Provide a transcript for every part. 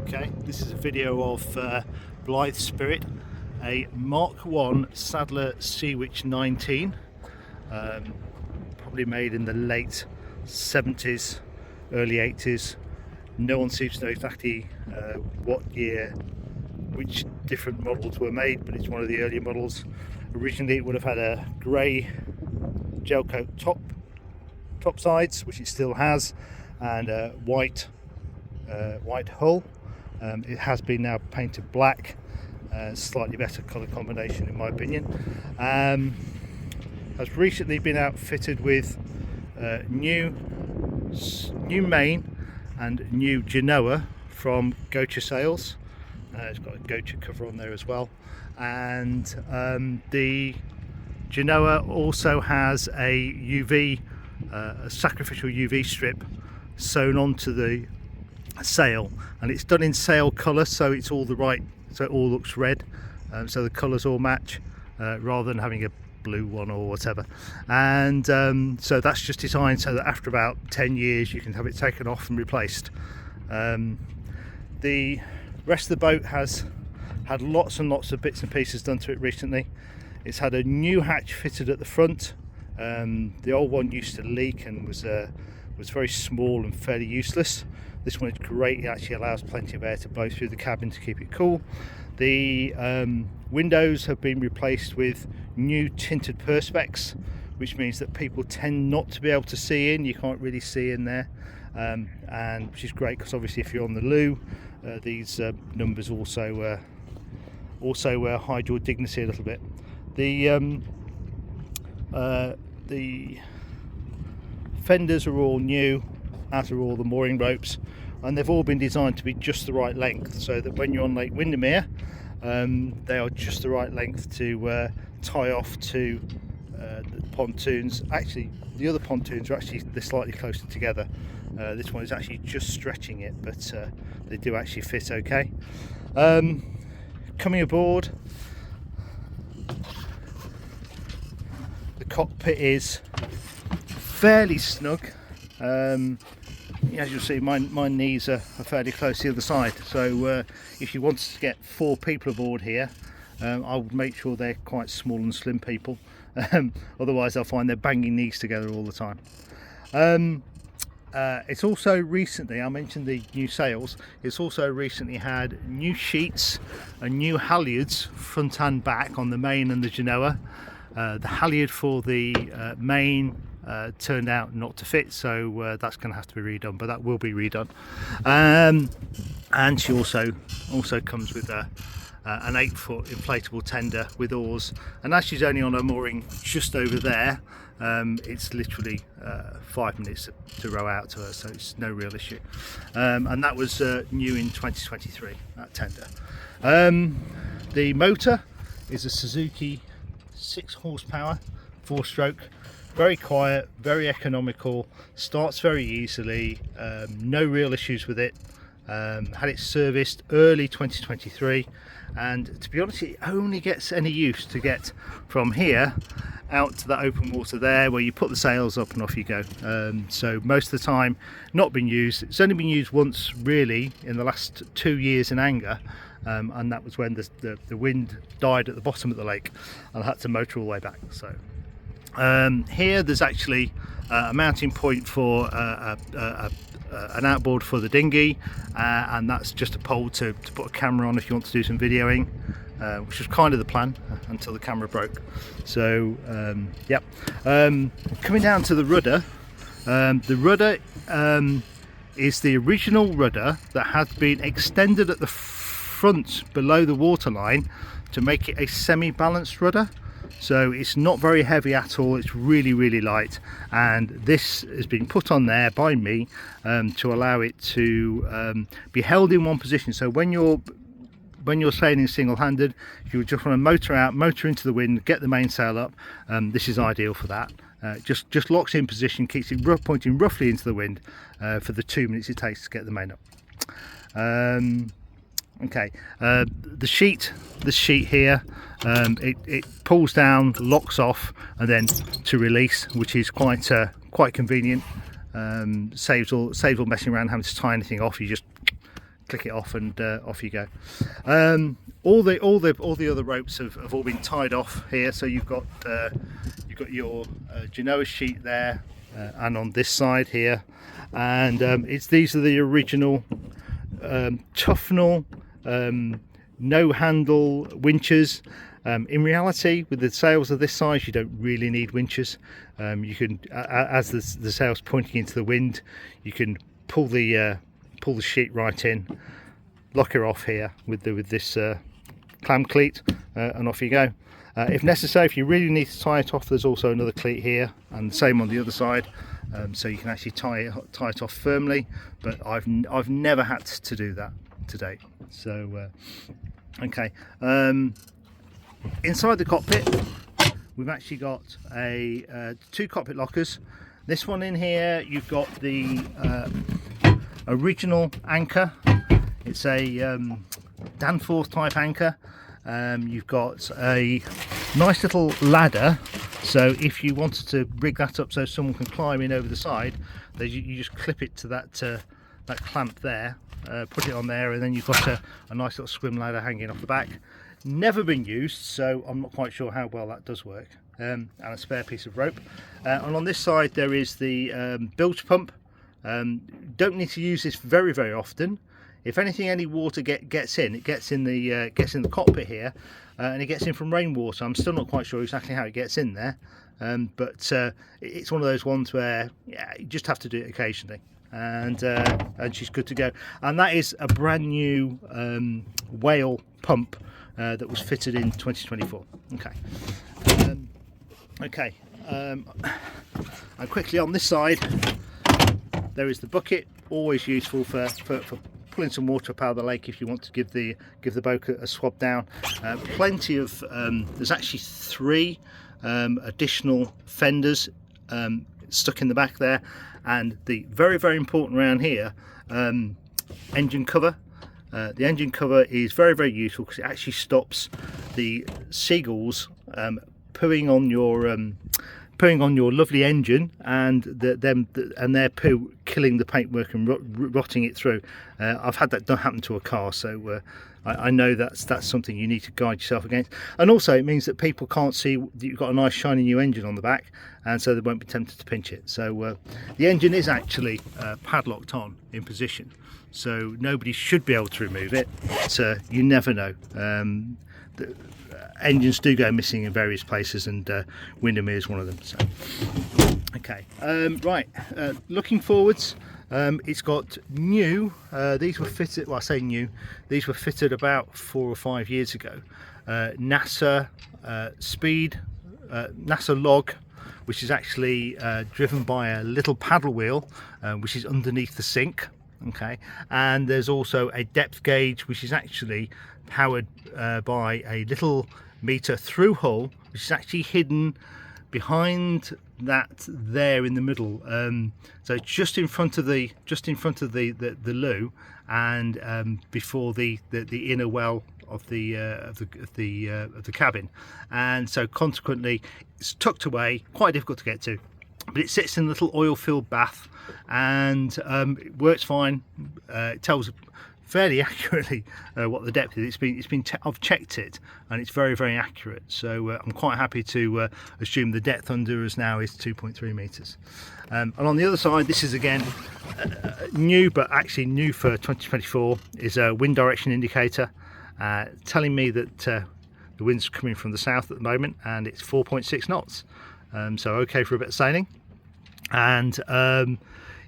Okay, this is a video of Blythe Spirit, a Mark 1 Sadler Seawych 19, probably made in the late 70s, early 80s. No one seems to know exactly what year, which different models were made, but it's one of the earlier models. Originally it would have had a grey gel coat top sides, which it still has, and a white hull. It has been now painted black, slightly better colour combination in my opinion. Has recently been outfitted with new main and new genoa from Gocha Sails. It's got a Gocha cover on there as well, and the genoa also has a sacrificial UV strip sewn onto the sail, and it's done in sail colour, so it's all so it all looks red, so the colours all match, rather than having a blue one or whatever. And so that's just designed so that after about 10 years you can have it taken off and replaced. The rest of the boat has had lots and lots of bits and pieces done to it recently. It's had a new hatch fitted at the front. The old one used to leak and was very small and fairly useless. This one is great. It actually allows plenty of air to blow through the cabin to keep it cool. The windows have been replaced with new tinted perspex, which means that people tend not to be able to see in. You can't really see in there, and which is great because obviously if you're on the loo, these numbers also hide your dignity a little bit. The fenders are all new, as are all the mooring ropes, and they've all been designed to be just the right length, so that when you're on Lake Windermere, they are just the right length to tie off to the pontoons. Actually, the other pontoons are actually, they're slightly closer together. This one is actually just stretching it, but they do actually fit okay. Coming aboard, the cockpit is fairly snug. As you'll see, my knees are fairly close to the other side, so if you wanted to get 4 people aboard here, I would make sure they're quite small and slim people. Otherwise they'll find they're banging knees together all the time. It's also recently, I mentioned the new sails, it's also recently had new sheets and new halyards front and back on the main and the genoa. The halyard for the main turned out not to fit, so that's going to have to be redone, but that will be redone. And she also comes with an 8-foot inflatable tender with oars, and as she's only on a mooring just over there, it's literally 5 minutes to row out to her, so it's no real issue. And that was new in 2023, that tender. The motor is a Suzuki 6 horsepower 4-stroke, very quiet, very economical, starts very easily, no real issues with it. Had it serviced early 2023, and to be honest, it only gets any use to get from here out to that open water there, where you put the sails up and off you go. So most of the time not been used. It's only been used once really in the last 2 years in anger, and that was when the wind died at the bottom of the lake and I had to motor all the way back. So here there's actually a mounting point for an outboard for the dinghy, and that's just a pole to put a camera on if you want to do some videoing, which was kind of the plan until the camera broke. So yep. Coming down to the rudder, is the original rudder that had been extended at the front below the waterline to make it a semi-balanced rudder. So it's not very heavy at all, it's really light, and this has been put on there by me to allow it to be held in one position. So when you're sailing single-handed, if you just want to motor into the wind, get the mainsail up, this is ideal for that. Just locks in position, keeps it pointing roughly into the wind for the 2 minutes it takes to get the main up. Okay, the sheet here, it pulls down, locks off, and then to release, which is quite convenient. Saves all messing around having to tie anything off. You just click it off, and off you go. All the other ropes have all been tied off here. So you've got your Genoa sheet there, and on this side here, and these are the original Tufnell no handle winches. In reality, with the sails of this size, you don't really need winches. You can, as the sail's pointing into the wind, you can pull the sheet right in, lock her off here with this clam cleat, and off you go. If necessary, if you really need to tie it off, there's also another cleat here, and the same on the other side, so you can actually tie it off firmly. But I've never had to do that to date. So okay. Inside the cockpit, we've actually got two cockpit lockers. This one in here, you've got the original anchor. It's a Danforth type anchor. You've got a nice little ladder, so if you wanted to rig that up so someone can climb in over the side, you just clip it to that clamp there, put it on there, and then you've got a nice little swim ladder hanging off the back. Never been used, so I'm not quite sure how well that does work. And a spare piece of rope. And on this side there is the bilge pump. Don't need to use this very often. If anything, any water gets in, it gets in the cockpit here, and it gets in from rainwater. I'm still not quite sure exactly how it gets in there, but it's one of those ones where you just have to do it occasionally, and she's good to go. And that is a brand new whale pump that was fitted in 2024. Okay. And quickly on this side, there is the bucket, always useful for pulling some water up out of the lake if you want to give the boat a swab down. Plenty of there's actually 3 additional fenders stuck in the back there, and the very important around here, engine cover. The engine cover is very useful because it actually stops the seagulls pooing on your lovely engine, and their poo killing the paintwork and rotting it through. I've had that happen to a car, so I know that's something you need to guide yourself against. And also it means that people can't see that you've got a nice shiny new engine on the back, and so they won't be tempted to pinch it. So the engine is actually padlocked on in position, so nobody should be able to remove it, but you never know. The engines do go missing in various places, and Windermere is one of them. So okay, right, looking forwards, it's got new, these were fitted, well I say new, these were fitted about 4 or 5 years ago, NASA speed, NASA log, which is actually driven by a little paddle wheel, which is underneath the sink. Okay, and there's also a depth gauge which is actually powered by a little meter through hull, which is actually hidden behind that there in the middle, so just in front of the loo, and before the inner well of the cabin, and so consequently it's tucked away, quite difficult to get to, but it sits in a little oil filled bath, and it works fine. It tells fairly accurately what the depth is. I've checked it, and it's very accurate, so I'm quite happy to assume the depth under us now is 2.3 meters. And on the other side, this is again new, but actually new for 2024, is a wind direction indicator, telling me that the wind's coming from the south at the moment, and it's 4.6 knots, so okay for a bit of sailing. And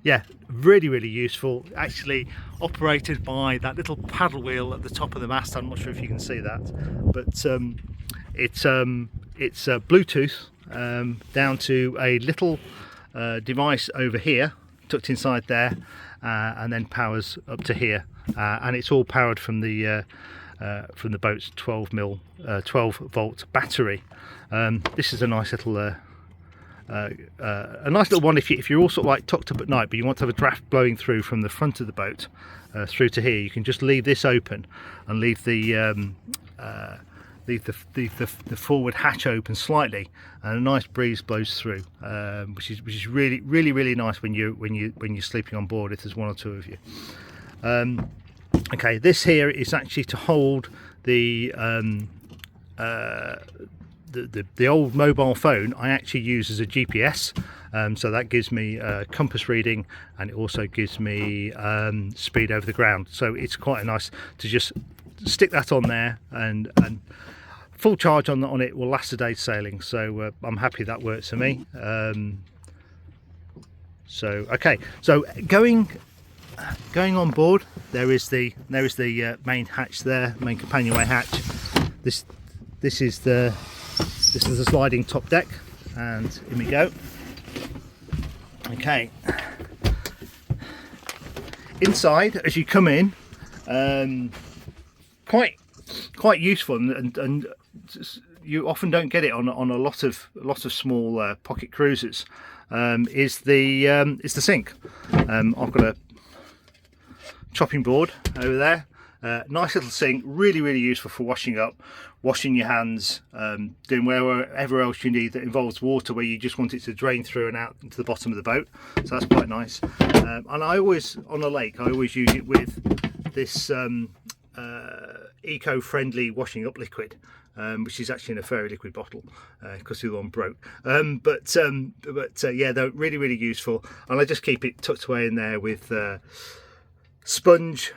yeah, really useful, actually operated by that little paddle wheel at the top of the mast. I'm not sure if you can see that, but it's Bluetooth down to a little device over here tucked inside there, and then powers up to here, and it's all powered from the boat's 12 volt battery. This is a nice little one if you're all sort of like tucked up at night, but you want to have a draft blowing through from the front of the boat through to here. You can just leave this open and leave the forward hatch open slightly, and a nice breeze blows through, which is really nice when you're sleeping on board, if there's 1 or 2 of you. Okay, this here is actually to hold the old mobile phone I actually use as a GPS. So that gives me compass reading, and it also gives me speed over the ground. So it's quite nice to just stick that on there, and full charge on it will last a day's sailing. So I'm happy that works for me. So okay, so going on board, there is the main hatch there, main companionway hatch. This is the sliding top deck, and in we go. Okay, inside as you come in, quite useful, and you often don't get it on a lot of small pocket cruisers. Is the sink. I've got a chopping board over there. Nice little sink, really useful for washing up, washing your hands, doing wherever else you need that involves water, where you just want it to drain through and out into the bottom of the boat. So that's quite nice. And I always, on a lake, I always use it with this eco-friendly washing up liquid, which is actually in a Ferry liquid bottle, because the other one broke. But yeah, they're really useful, and I just keep it tucked away in there with sponge,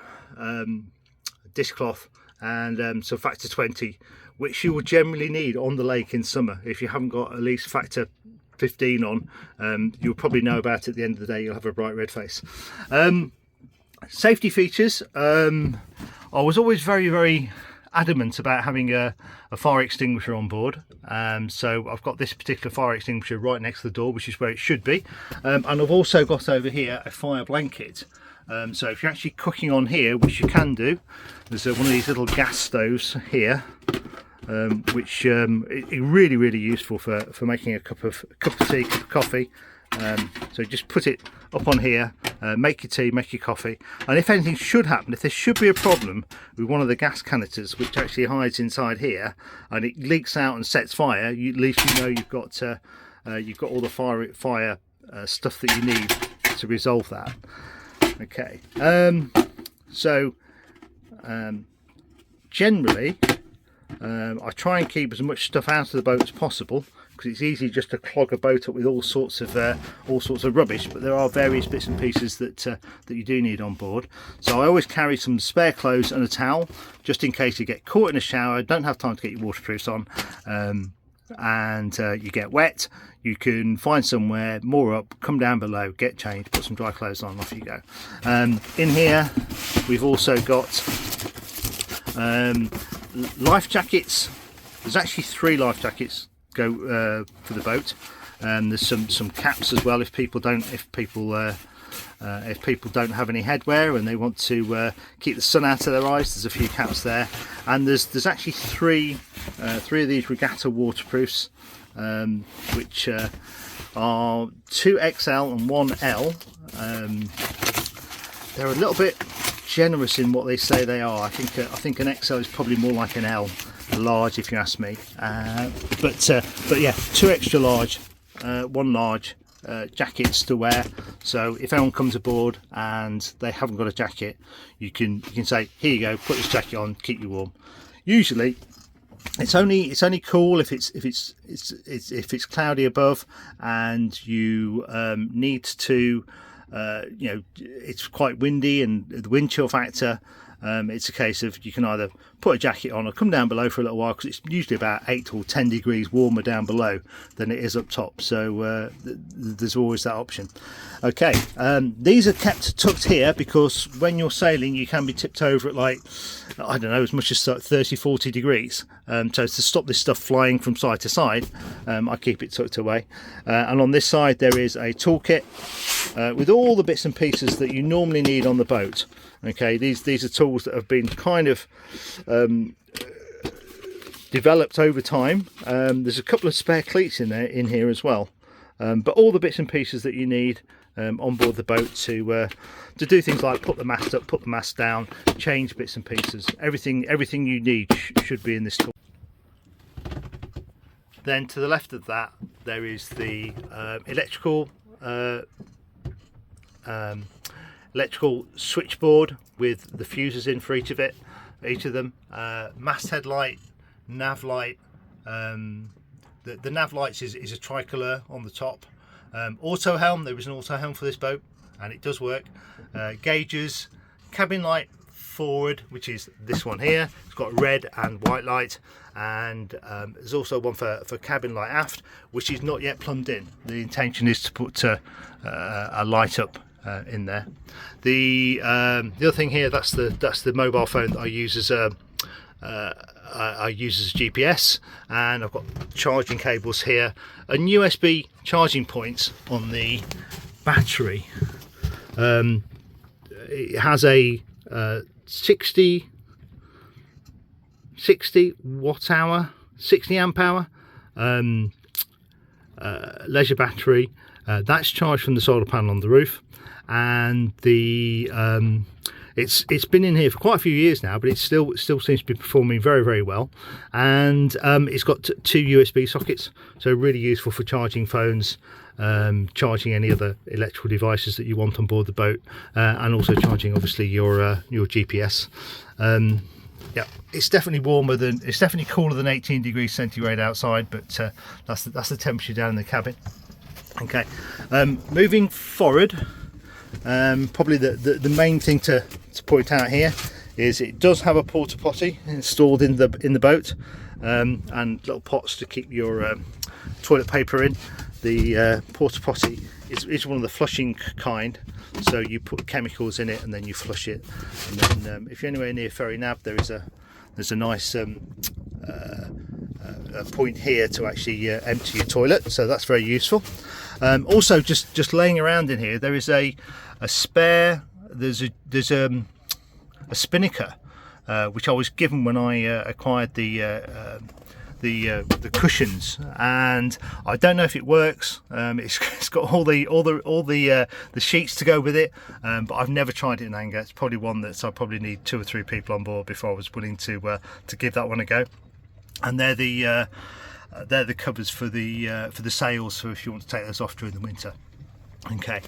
dishcloth, and some factor 20, which you will generally need on the lake in summer. If you haven't got at least factor 15 on, you'll probably know about it at the end of the day. You'll have a bright red face. Safety features. I was always very adamant about having a fire extinguisher on board, so I've got this particular fire extinguisher right next to the door, which is where it should be, and I've also got over here a fire blanket. So if you're actually cooking on here, which you can do, there's one of these little gas stoves here, which is really useful for making a cup of tea, cup of coffee. So just put it up on here, make your tea, make your coffee, and if anything should happen, if there should be a problem with one of the gas canisters, which actually hides inside here, and it leaks out and sets fire, at least you know you've got all the fire stuff that you need to resolve that. Okay, generally I try and keep as much stuff out of the boat as possible, because it's easy just to clog a boat up with all sorts of rubbish, but there are various bits and pieces that you do need on board. So I always carry some spare clothes and a towel, just in case you get caught in a shower, don't have time to get your waterproofs on, and you get wet. You can find somewhere, moor up, come down below, get changed, put some dry clothes on, off you go. In here we've also got life jackets. There's actually 3 life jackets go for the boat, and there's some caps as well if people don't have any headwear and they want to keep the sun out of their eyes. There's a few caps there, and there's actually three of these regatta waterproofs, which are 2XL and 1L. They're a little bit generous in what they say they are. I think an XL is probably more like an L, a large if you ask me. But yeah, 2 extra large, 1 large jackets to wear. So if anyone comes aboard and they haven't got a jacket, you can say, here you go, put this jacket on, keep you warm. Usually it's only cool if it's cloudy above and you need to it's quite windy and the wind chill factor. It's a case of you can either put a jacket on or come down below for a little while, because it's usually about 8 or 10 degrees warmer down below than it is up top, so there's always that option. Okay, these are kept tucked here because when you're sailing you can be tipped over at, like, I don't know, as much as 30-40 degrees, so to stop this stuff flying from side to side, I keep it tucked away. And on this side there is a toolkit with all the bits and pieces that you normally need on the boat. Okay, these are tools that have been kind of developed over time. There's a couple of spare cleats in here as well, but all the bits and pieces that you need on board the boat to do things like put the mast up, put the mast down, change bits and pieces. Everything you need should be in this tool. Then to the left of that electrical switchboard with the fuses in for each of them. Masthead light, nav light. The nav lights is a tricolour on the top. Auto helm, there is an auto helm for this boat and it does work. Gauges, cabin light forward, which is this one here. It's got red and white light, and there's also one for cabin light aft, which is not yet plumbed in. The intention is to put a light up in there. The other thing here, that's the mobile phone that I use as a GPS, and I've got charging cables here and USB charging points on the battery. It has a 60 watt hour, 60 amp hour leisure battery. That's charged from the solar panel on the roof, and the it's been in here for quite a few years now, but it still seems to be performing very, very well. And it's got two USB sockets, so really useful for charging phones, charging any other electrical devices that you want on board the boat, and also charging obviously your GPS. Yeah, it's definitely cooler than 18 degrees centigrade outside, but that's the temperature down in the cabin. Okay, moving forward, probably the main thing to point out here is it does have a porta potty installed in the boat, and little pots to keep your toilet paper in. The porta potty is one of the flushing kind, so you put chemicals in it and then you flush it. And then if you're anywhere near Ferry Nab, there's a nice a point here to actually empty your toilet, so that's very useful. Also, just laying around in here, there is a spare. There's a spinnaker, which I was given when I acquired the cushions, and I don't know if it works. It's got all the sheets to go with it, but I've never tried it in anger. It's probably one that I probably need 2 or 3 people on board before I was willing to give that one a go. And they're the covers for the sails, so if you want to take those off during the winter. Okay.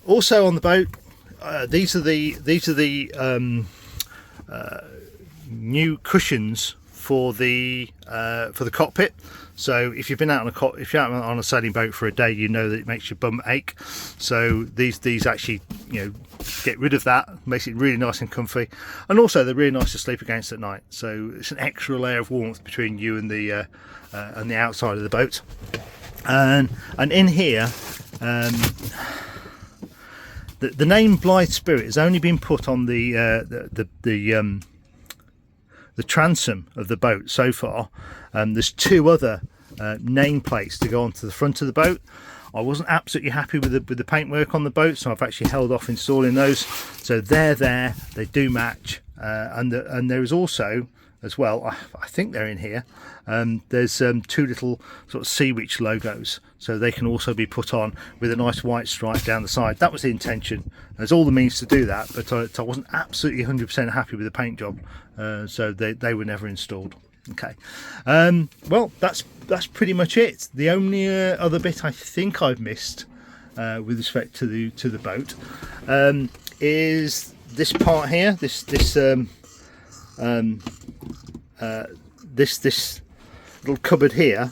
Also on the boat, these are the new cushions for the cockpit. So if you've been out on a sailing boat for a day, you know that it makes your bum ache. So these actually, get rid of that, makes it really nice and comfy, and also they're really nice to sleep against at night. So it's an extra layer of warmth between you and the outside of the boat. And in here, the name Blythe Spirit has only been put on the transom of the boat so far. There's 2 other nameplates to go onto the front of the boat. I wasn't absolutely happy with the paintwork on the boat, so I've actually held off installing those. So they're there, they do match, and there is also, as well, I think they're in here, there's 2 little sort of Seawych logos, so they can also be put on with a nice white stripe down the side. That was the intention. There's all the means to do that, but I wasn't absolutely 100% happy with the paint job, so they were never installed. Okay, well, that's pretty much it. The only other bit I think I've missed with respect to the boat is this part here, this little cupboard here.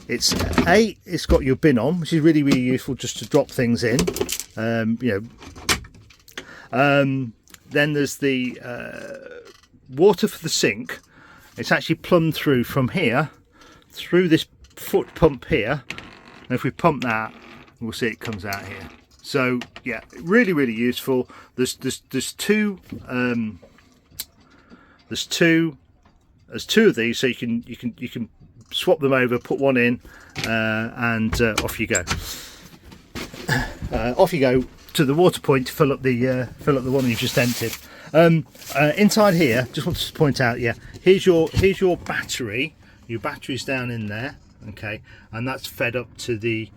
It's got your bin on, which is really, really useful just to drop things in. Then there's the water for the sink. It's actually plumbed through from here through this foot pump here, and if we pump that, we'll see it comes out here. So yeah, really, really useful. There's two of these, so you can swap them over, put one in, and off you go. Off you go to the water point to fill up the one you've just emptied. Inside here, just wanted to point out, yeah, here's your battery. Your battery's down in there, okay, and that's fed up to the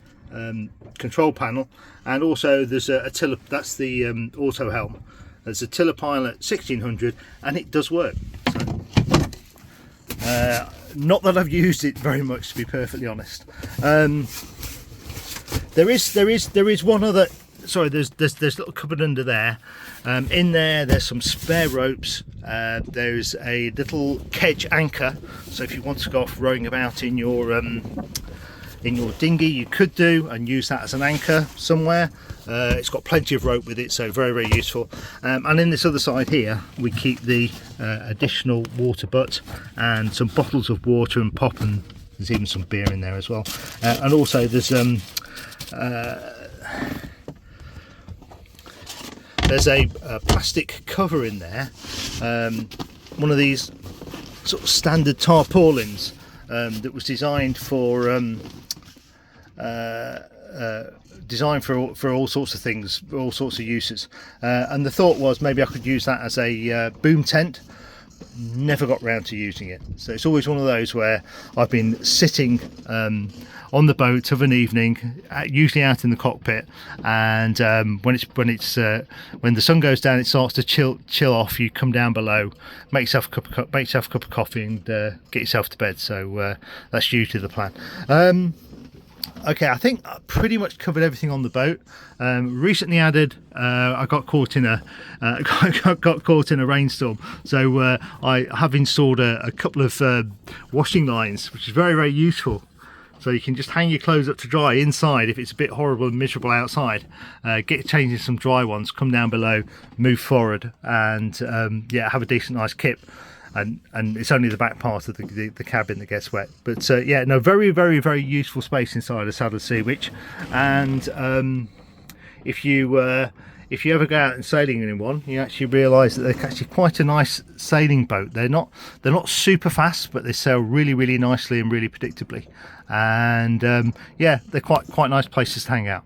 control panel. And also there's a tiller, that's the auto helm. There's a tiller pilot 1600, and it does work. So, not that I've used it very much, to be perfectly honest. There is one other. Sorry, there's a little cupboard under there. In there's some spare ropes. There's a little kedge anchor, so if you want to go off rowing about in your dinghy, you could do and use that as an anchor somewhere. It's got plenty of rope with it, so very, very useful. And in this other side here, we keep the additional water butt and some bottles of water and pop, and there's even some beer in there as well. And also there's a plastic cover in there, one of these sort of standard tarpaulins that was designed for all sorts of things, all sorts of uses. And the thought was maybe I could use that as a boom tent. Never got round to using it, so it's always one of those where I've been sitting on the boat of an evening, usually out in the cockpit, and when the sun goes down, it starts to chill off. You come down below, make yourself a cup of coffee, and get yourself to bed. So that's usually the plan. Okay, I think I pretty much covered everything on the boat. Recently added, I got caught in a rainstorm, so I have installed a couple of washing lines, which is very, very useful. So you can just hang your clothes up to dry inside if it's a bit horrible and miserable outside. Get changing some dry ones, come down below, move forward, and yeah, have a decent, nice kip. And it's only the back part of the cabin that gets wet. But yeah, no, very, very, very useful space inside a Sadler Seawych. And if you ever go out and sailing in one, you actually realise that they're actually quite a nice sailing boat. They're not super fast, but they sail really, really nicely and really predictably. And yeah, they're quite nice places to hang out.